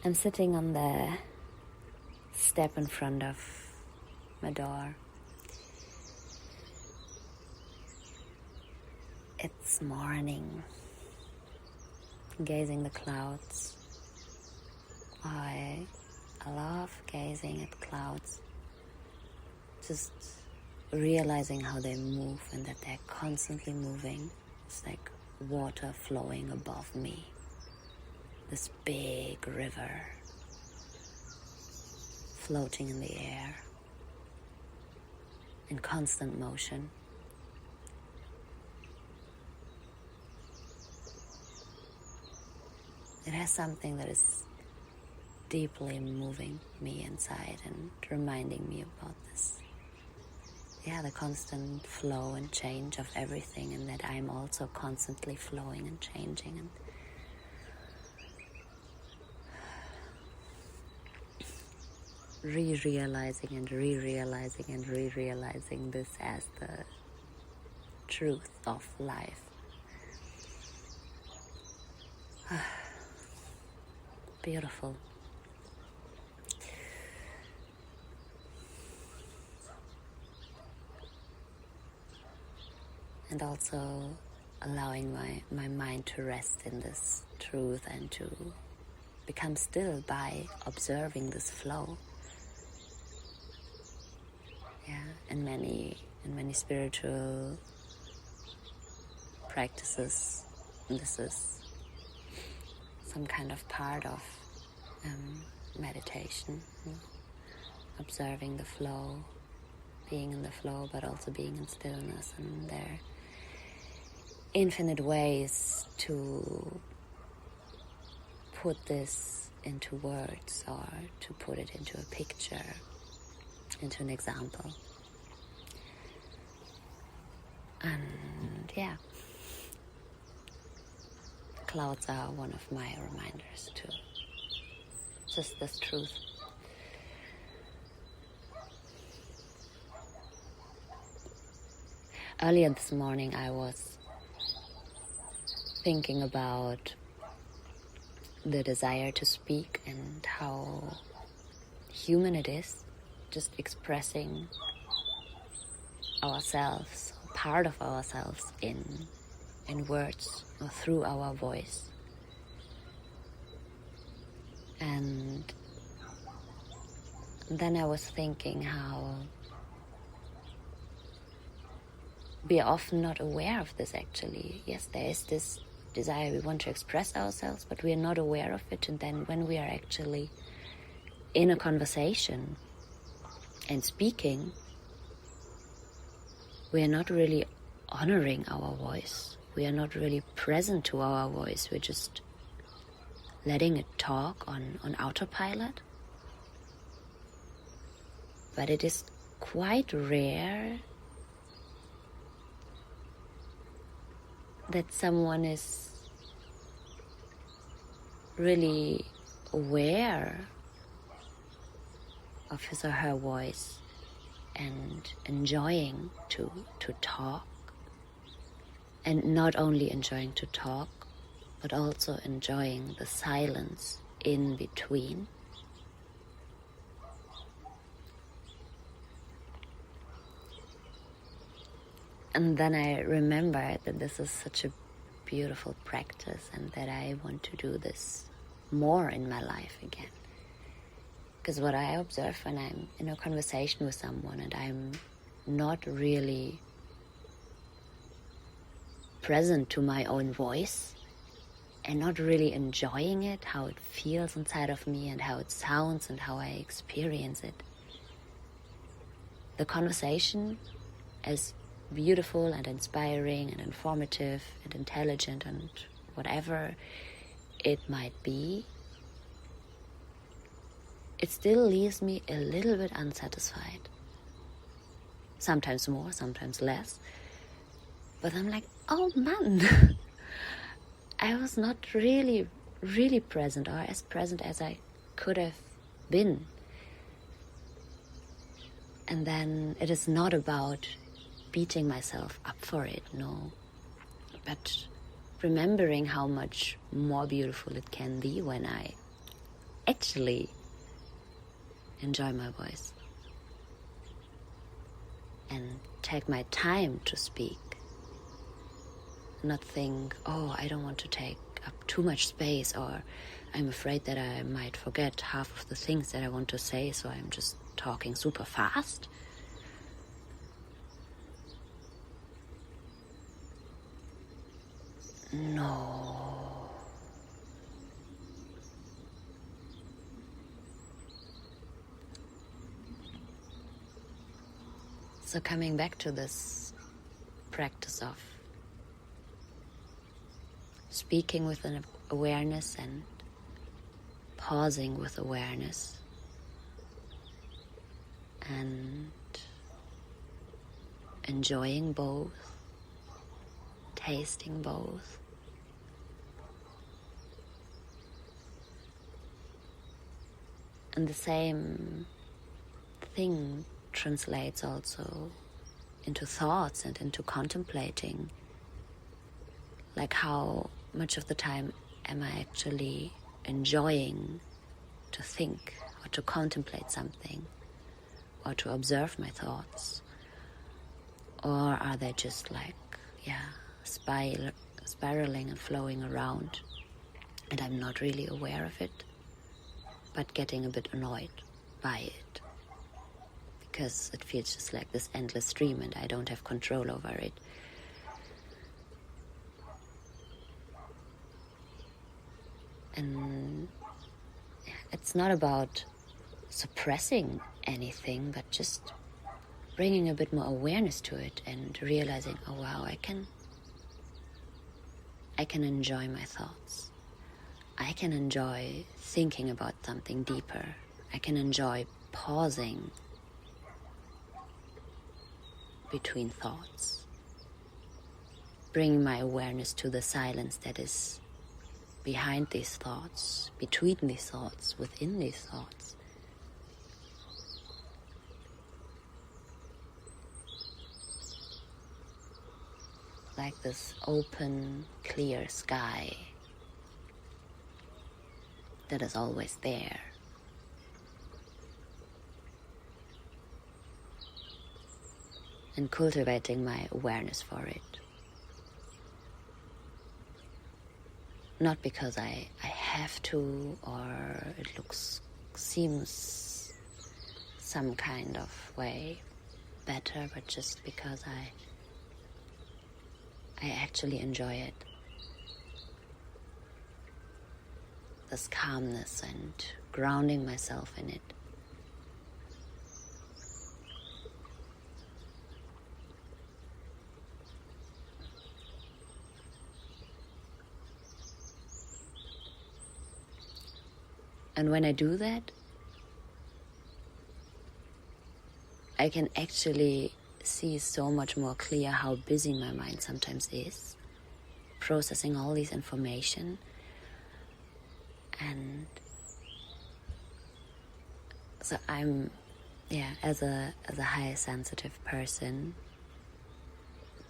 I'm sitting on the step in front of my door. It's morning. Gazing the clouds. I love gazing at clouds. Just realizing how they move and that they're constantly moving. It's like water flowing above me. This big river floating in the air in constant motion. It has something that is deeply moving me inside and reminding me about this. Yeah, the constant flow and change of everything, and that I'm also constantly flowing and changing and re-realizing and re-realizing and re-realizing this as the truth of life. Beautiful. And also allowing my mind to rest in this truth and to become still by observing this flow. Yeah, in many spiritual practices, this is some kind of part of meditation, observing the flow, being in the flow, but also being in stillness. And there are infinite ways to put this into words or to put it into a picture, into an example. And yeah, clouds are one of my reminders too. Just this truth. Earlier this morning I was thinking about the desire to speak and how human it is, just expressing ourselves, part of ourselves in words or through our voice. And then I was thinking how we are often not aware of this actually. Yes, there is this desire, we want to express ourselves, but we are not aware of it. And then when we are actually in a conversation and speaking, we are not really honoring our voice. We are not really present to our voice. We're just letting it talk on autopilot. But it is quite rare that someone is really aware of his or her voice and enjoying to talk. And not only enjoying to talk, but also enjoying the silence in between. And then I remembered that this is such a beautiful practice and that I want to do this more in my life again. Because what I observe when I'm in a conversation with someone and I'm not really present to my own voice and not really enjoying it, how it feels inside of me and how it sounds and how I experience it. The conversation, as beautiful and inspiring and informative and intelligent and whatever it might be, it still leaves me a little bit unsatisfied. Sometimes more, sometimes less. But I'm like, oh man, I was not really present, or as present as I could have been. And then it is not about beating myself up for it, no. But remembering how much more beautiful it can be when I actually enjoy my voice and take my time to speak. Not think, oh, I don't want to take up too much space, or I'm afraid that I might forget half of the things that I want to say, so I'm just talking super fast. No. So coming back to this practice of speaking with an awareness and pausing with awareness and enjoying both, tasting both. And the same thing translates also into thoughts and into contemplating. Like, how much of the time am I actually enjoying to think or to contemplate something or to observe my thoughts? Or are they just like, spiraling and flowing around and I'm not really aware of it, but getting a bit annoyed by it because it feels just like this endless stream and I don't have control over it. And it's not about suppressing anything, but just bringing a bit more awareness to it and realizing, oh wow, I can enjoy my thoughts. I can enjoy thinking about something deeper. I can enjoy pausing between thoughts, bringing my awareness to the silence that is behind these thoughts, between these thoughts, within these thoughts. Like this open, clear sky that is always there. And cultivating my awareness for it. Not because I have to, or it seems some kind of way better, but just because I actually enjoy it. This calmness and grounding myself in it. And when I do that, I can actually see so much more clear how busy my mind sometimes is, processing all this information. And so I'm, as a high sensitive person,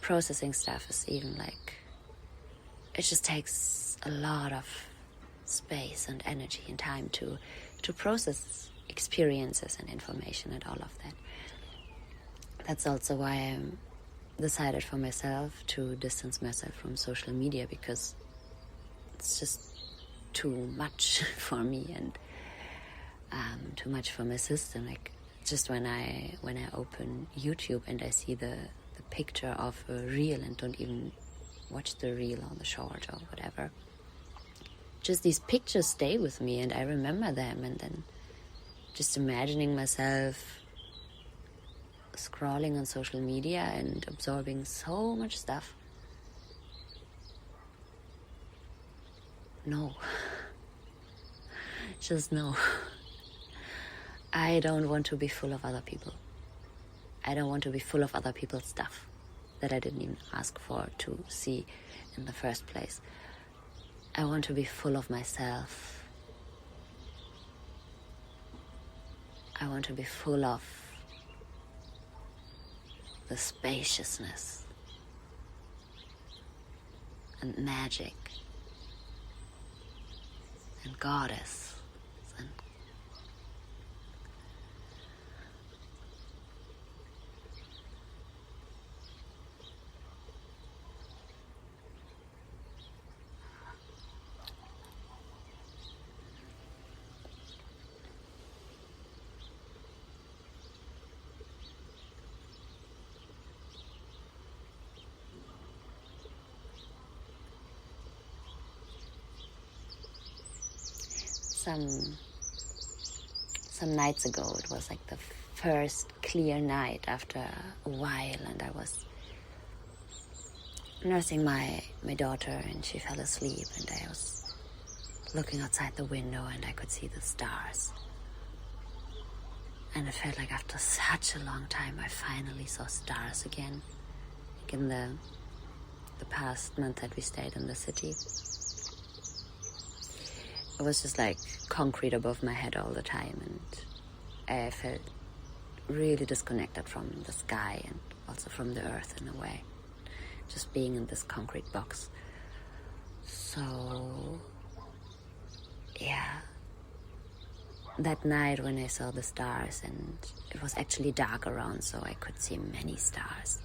processing stuff is even like, it just takes a lot of space and energy and time to process experiences and information and all of that. That's also why I decided for myself to distance myself from social media, because it's just too much for me and too much for my system. Like, just when I open YouTube and I see the picture of a reel and don't even watch the reel or the short or whatever, just these pictures stay with me and I remember them, and then just imagining myself scrolling on social media and absorbing so much stuff. No. Just no. I don't want to be full of other people. I don't want to be full of other people's stuff that I didn't even ask for to see in the first place. I want to be full of myself. I want to be full of the spaciousness and magic and goddess some nights ago. It was like the first clear night after a while, and I was nursing my daughter, and she fell asleep, and I was looking outside the window, and I could see the stars. And it felt like after such a long time I finally saw stars again. Like in the past month that we stayed in the city, it was just like concrete above my head all the time, and I felt really disconnected from the sky and also from the earth in a way, just being in this concrete box. So yeah, that night when I saw the stars, and it was actually dark around, so I could see many stars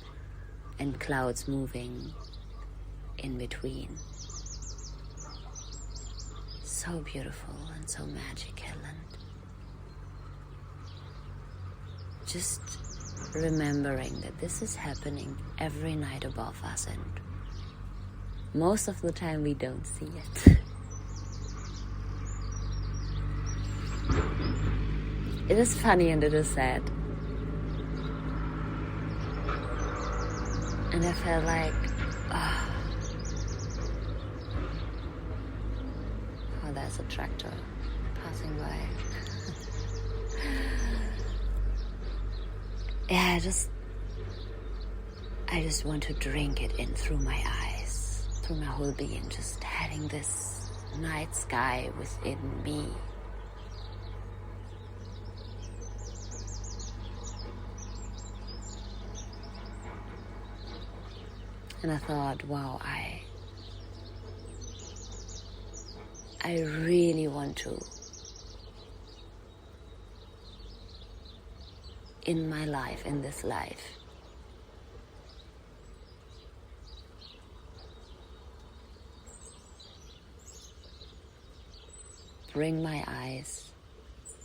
and clouds moving in between. So beautiful and so magical, and just remembering that this is happening every night above us, and most of the time we don't see it. It is funny and it is sad. And I felt like, oh, there's a tractor passing by. Yeah, I just want to drink it in through my eyes, through my whole being, just having this night sky within me. And I thought, wow, I really want to, in my life, in this life, bring my eyes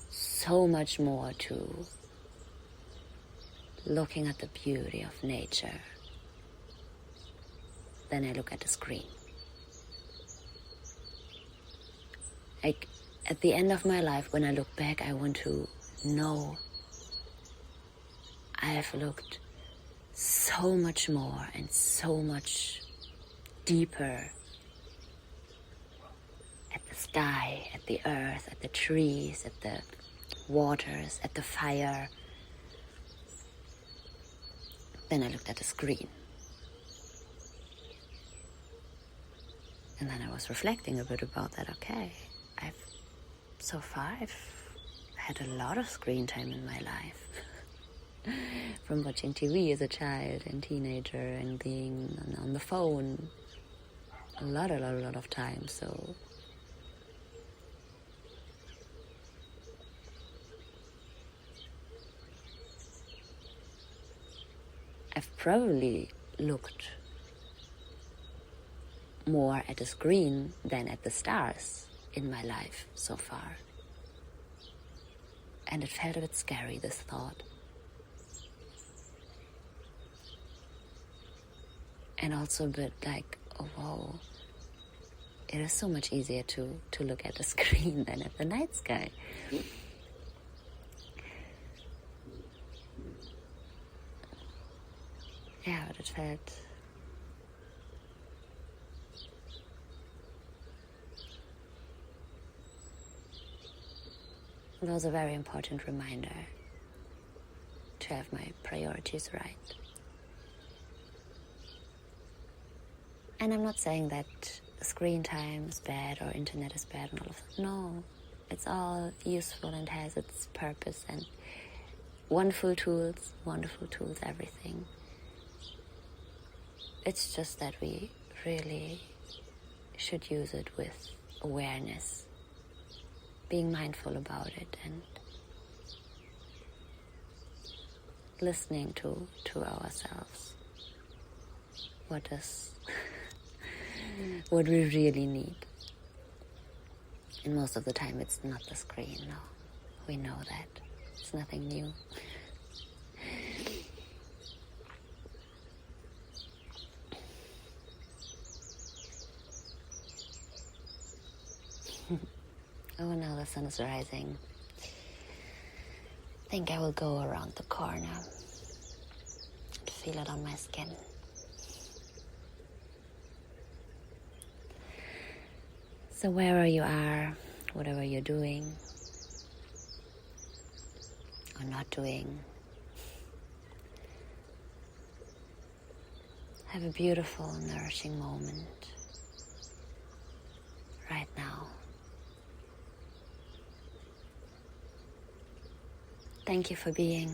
so much more to looking at the beauty of nature than I look at the screen. Like, at the end of my life, when I look back, I want to know I have looked so much more and so much deeper at the sky, at the earth, at the trees, at the waters, at the fire, than I looked at the screen. And then I was reflecting a bit about that. Okay, so far I've had a lot of screen time in my life. From watching TV as a child and teenager and being on the phone a lot of times. So I've probably looked more at the screen than at the stars in my life so far. And it felt a bit scary, this thought. And also a bit like, oh wow, it is so much easier to look at the screen than at the night sky. Yeah, but it felt it was a very important reminder to have my priorities right. And I'm not saying that screen time is bad or internet is bad and all of that. No, it's all useful and has its purpose and wonderful tools, everything. It's just that we really should use it with awareness, being mindful about it and listening to ourselves. What we really need. And most of the time it's not the screen, no. We know that. It's nothing new. Oh, now the sun is rising. I think I will go around the corner and feel it on my skin. So wherever you are, whatever you're doing or not doing, have a beautiful, nourishing moment right now. Thank you for being.